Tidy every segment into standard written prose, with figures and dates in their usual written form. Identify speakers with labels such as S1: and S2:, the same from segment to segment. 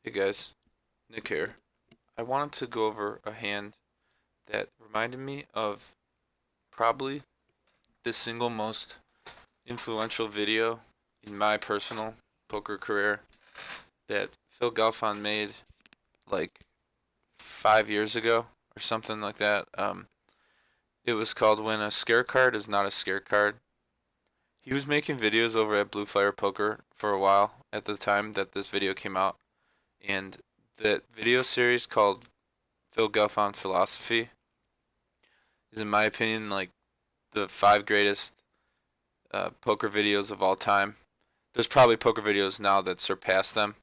S1: Hey guys, Nick here. I wanted to go over a hand that reminded me of probably the single most influential video in my personal poker career that Phil Galfond made like 5 years ago or something like that. It was called When a Scare Card is Not a Scare Card. He was making videos over at BlueFire Poker for a while at the time that this video came out, and that video series called Phil Galfond Philosophy is, in my opinion, like the five greatest poker videos of all time. There's probably poker videos now that surpass them,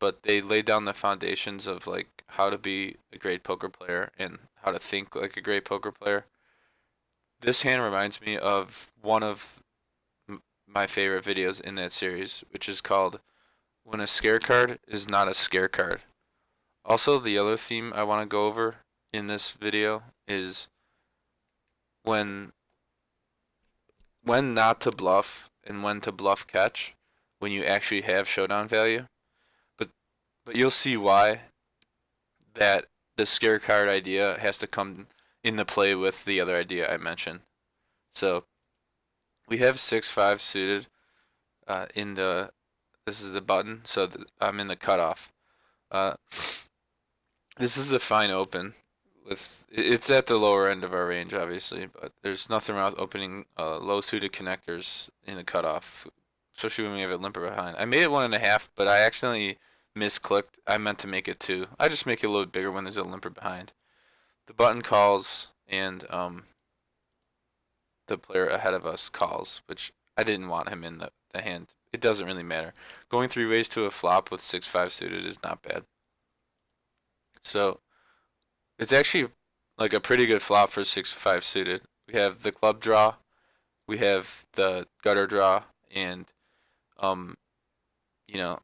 S1: but they laid down the foundations of like how to be a great poker player and how to think like a great poker player. This hand reminds me of one of my favorite videos in that series, which is called When a Scare Card is Not a Scare Card. Also, the other theme I want to go over in this video is when when not to bluff and when to bluff catch when you actually have showdown value. But but you'll see why that the scare card idea has to come into play with the other idea I mentioned. So we have 6-5 suited in the this is the button, so I'm in the cutoff. Uh, this is a fine open. It's at the lower end of our range, obviously, but there's nothing wrong with opening low suited connectors in the cutoff, especially when we have a limper behind. I made it 1.5, but I accidentally misclicked. I meant to make it 2. I just make it a little bigger when there's a limper behind. The button calls, and the player ahead of us calls, which I didn't want him in the hand. It doesn't really matter. Going three ways to a flop with 6-5 suited is not bad. So it's actually like a pretty good flop for 6-5 suited. We have the club draw, we have the gutter draw, and um, you know,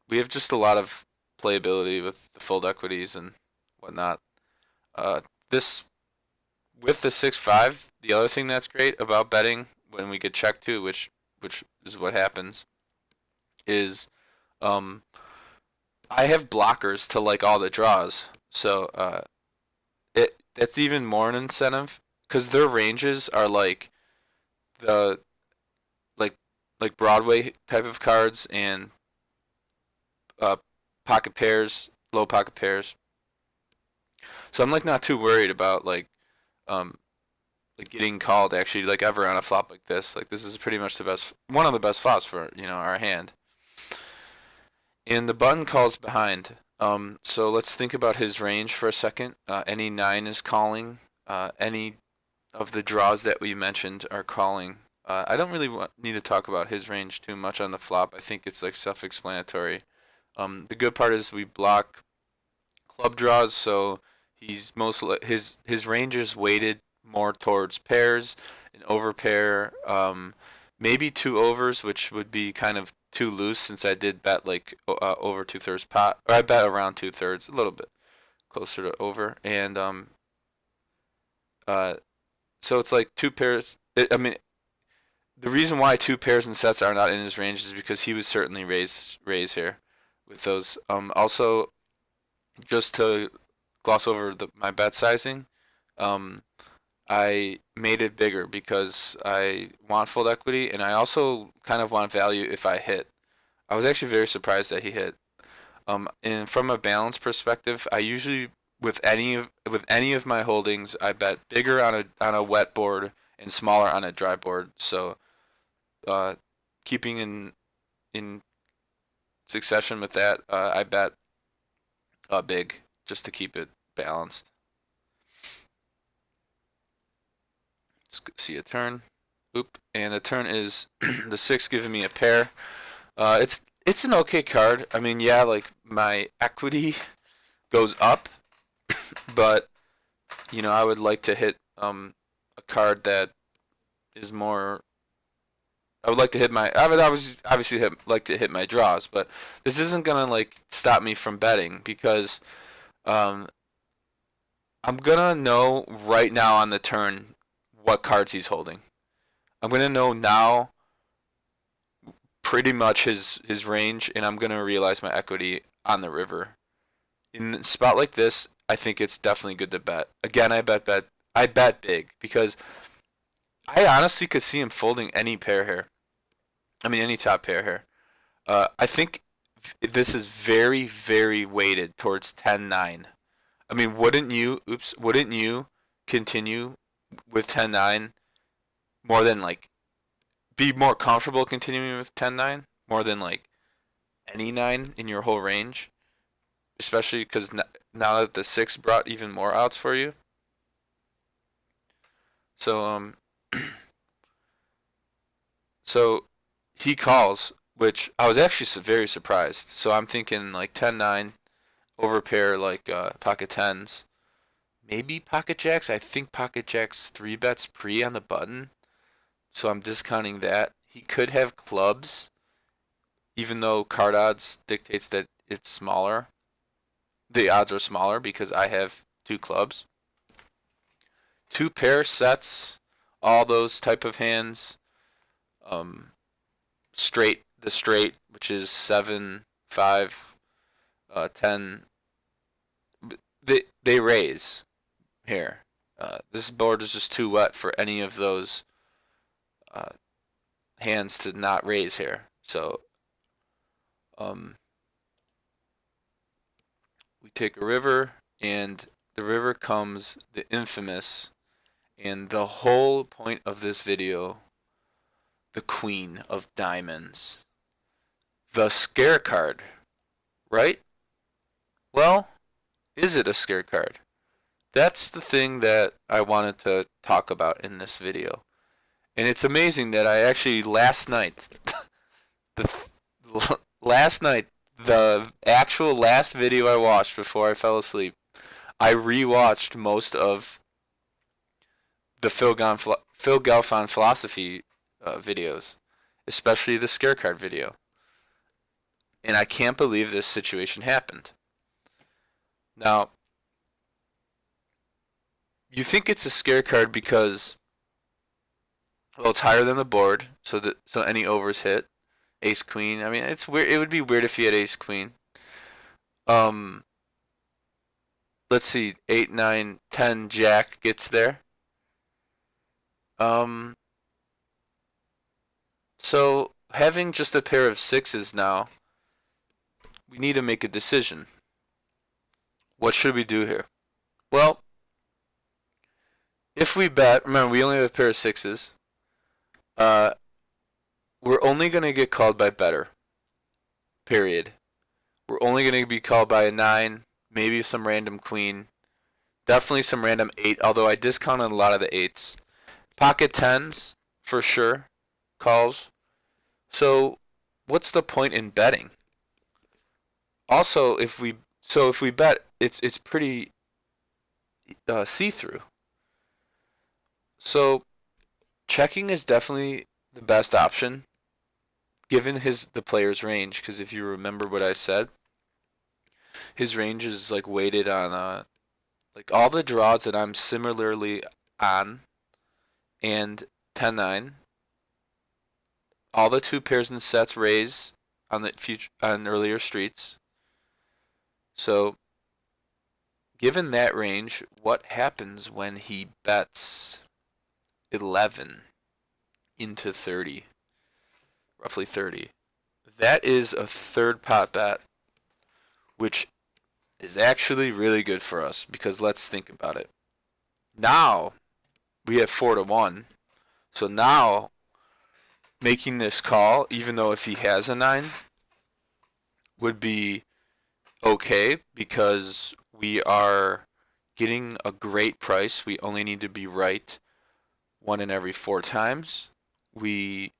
S1: we have just a lot of playability with the fold equities and whatnot. This with the 6-5, the other thing that's great about betting when we get checked to, which is what happens, is um, I have blockers to like all the draws. So that's even more an incentive because their ranges are the like like Broadway type of cards and uh, pocket pairs, low pocket pairs. So I'm like not too worried about um like getting called actually like ever on a flop like this. Like this is pretty much the best one of the best flops for our hand. And the button calls behind. So let's think about his range for a second. Any nine is calling. Any of the draws that we mentioned are calling. I don't really need to talk about his range too much on the flop. I think it's like self-explanatory. The good part is we block club draws, so his range is weighted more towards pairs, an overpair, maybe two overs, which would be kind of too loose since I did bet like over 2/3 pot, or I bet around 2/3, a little bit closer to over, and uh, so it's like two pairs. I mean, the reason why two pairs and sets are not in his range is because he was certainly raise here with those. Also, just to gloss over my bet sizing, um, I made it bigger because I want full equity and I also kind of want value if I hit. I was actually very surprised that he hit. And from a balance perspective, I usually with any of my holdings, I bet bigger on a wet board and smaller on a dry board. So, uh, keeping in succession with that, I bet big just to keep it balanced. Let's see a turn. Oop, and the turn is the six giving me a pair. It's an okay card. I mean, yeah, like my equity goes up, but I would like to hit a card that is more. I would like to hit my. I would obviously like to hit my draws, but this isn't gonna like stop me from betting because um I'm gonna know right now on the turn what cards he's holding. I'm gonna know now pretty much his range, and I'm gonna realize my equity on the river. In a spot like this, I think it's definitely good to bet. Again, I bet big because I honestly could see him folding any pair here. I mean, any top pair here. I think this is very, very weighted towards 10-9. I mean, wouldn't you continue with 10-9 more than like be more comfortable continuing with 10-9 more than like any 9 in your whole range? Especially because now that the 6 brought even more outs for you. So, so he calls, which I was actually very surprised. So I'm thinking like 10-9 over pair like pocket tens, maybe pocket jacks. I think pocket jacks 3 bets pre on the button, so I'm discounting that. He could have clubs, even though card odds dictates that it's smaller. The odds are smaller because I have 2 clubs. 2 pair sets, all those type of hands. The straight, which is 7, 5, 10. They raise here. This board is just too wet for any of those hands to not raise here. So we take a river, and the river comes the infamous, and the whole point of this video, the Queen of Diamonds. The scare card, right? Well, is it a scare card? That's the thing that I wanted to talk about in this video. And it's amazing that I actually last night, the actual last video I watched before I fell asleep, I rewatched most of the Phil Galfond Philosophy videos, especially the scare card video. And I can't believe this situation happened. Now, you think it's a scare card because, well, it's higher than the board, so any overs hit. Ace queen. I mean, it's weird. It would be weird if he had ace queen. Let's see. 8, 9, 10 jack gets there. So having just a pair of 6s now, we need to make a decision. What should we do here? Well, if we bet, remember we only have a pair of 6s. We're only going to get called by better. Period. We're only going to be called by a 9, maybe some random queen. Definitely some random 8, although I discounted a lot of the 8s. Pocket 10s, for sure, calls. So, what's the point in betting? Also, if we bet, it's pretty see-through. So, checking is definitely the best option, given the player's range. Because if you remember what I said, his range is like weighted on like all the draws that I'm similarly on, and 10-9. All the 2 pairs and sets raise on earlier streets. So, given that range, what happens when he bets 11 into 30? Roughly 30. That is a third pot bet, which is actually really good for us because let's think about it. Now, we have 4-1. So now, making this call, even though if he has a 9, would be okay because we are getting a great price. We only need to be right 1 in every 4 times. We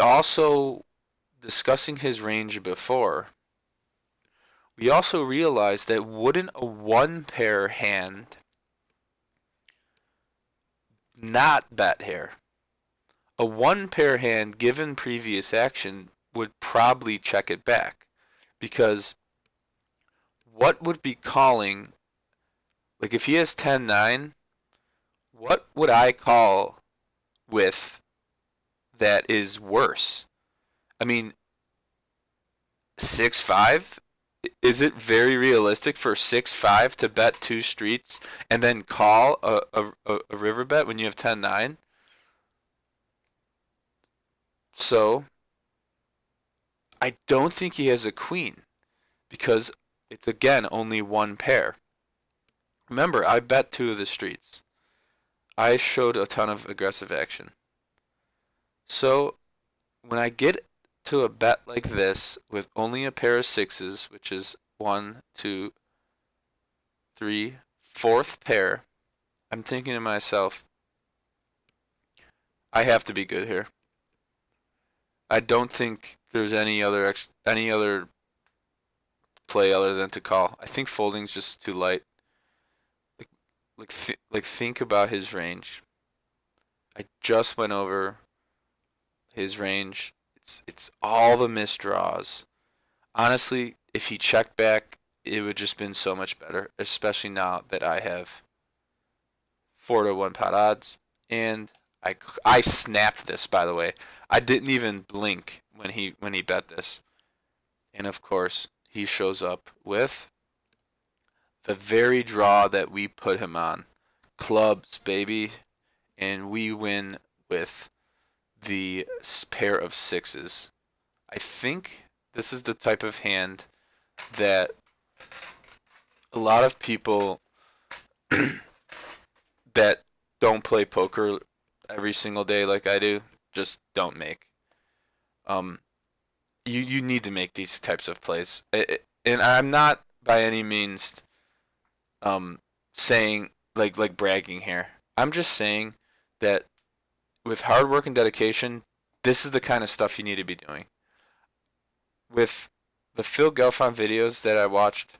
S1: also, discussing his range before, we also realized that wouldn't a 1-pair hand not bet here? A 1-pair hand, given previous action, would probably check it back. Because what would be calling, like if he has 10-9, what would I call with that is worse? I mean, 6-5? Is it very realistic for 6-5 to bet two streets and then call a river bet when you have 10-9? So I don't think he has a queen because it's again only one pair. Remember, I bet two of the streets. I showed a ton of aggressive action. So when I get to a bet like this with only a pair of sixes, which is 1, 2, 3, fourth pair, I'm thinking to myself, I have to be good here. I don't think there's any other play other than to call. I think folding's just too light. Like think about his range. I just went over his range. It's all the misdraws. Honestly, if he checked back, it would just been so much better, especially now that I have 4-1 pot odds. And I snapped this, by the way. I didn't even blink when he bet this. And of course, he shows up with the very draw that we put him on. Clubs, baby. And we win with the pair of sixes. I think this is the type of hand that a lot of people that don't play poker every single day like I do just don't make. You need to make these types of plays, and I'm not by any means saying like bragging here. I'm just saying that with hard work and dedication, this is the kind of stuff you need to be doing. With the Phil Galfond videos that I watched,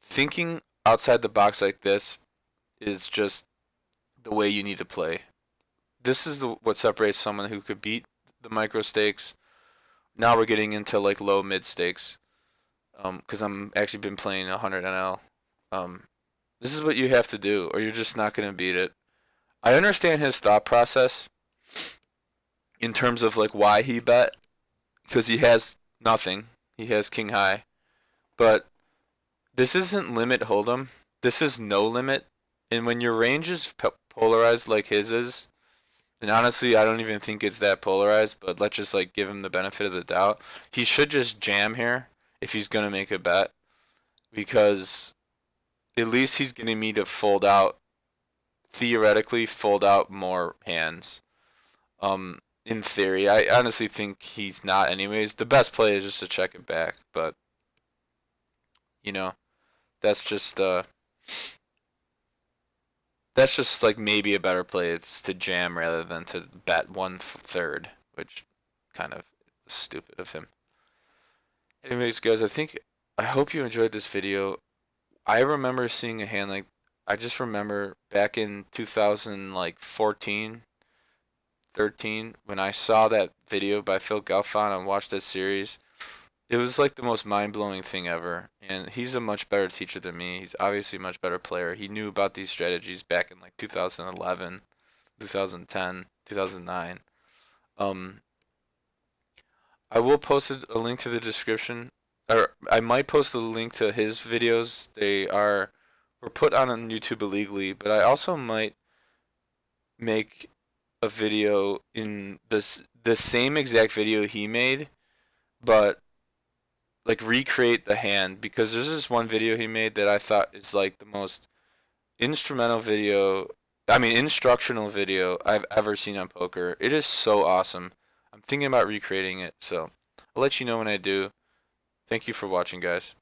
S1: thinking outside the box like this is just the way you need to play. This is what separates someone who could beat the micro stakes. Now we're getting into like low mid stakes, because I'm actually been playing 100 NL. This is what you have to do, or you're just not gonna beat it. I understand his thought process in terms of like why he bet, because he has nothing. He has king high, but this isn't limit hold'em. This is no limit, and when your range is polarized like his is, and honestly, I don't even think it's that polarized, but let's just like give him the benefit of the doubt. He should just jam here if he's gonna make a bet, because at least he's getting me to fold out, theoretically fold out more hands. In theory, I honestly think he's not anyways. The best play is just to check it back, but you know, that's just like maybe a better play. It's to jam rather than to bet 1/3, which kind of is stupid of him. Anyways, guys, I hope you enjoyed this video. I remember seeing a hand like, I just remember back in 2014, 13, when I saw that video by Phil Galfond and watched that series. It was like the most mind-blowing thing ever, and he's a much better teacher than me. He's obviously a much better player. He knew about these strategies back in like 2011, 2010, 2009. I will post a link to the description, or I might post a link to his videos. Were put on YouTube illegally, but I also might make a video in the same exact video he made, but like recreate the hand, because there's this one video he made that I thought is like the most instructional video I've ever seen on poker. It is so awesome. I'm thinking about recreating it, so I'll let you know when I do. Thank you for watching, guys.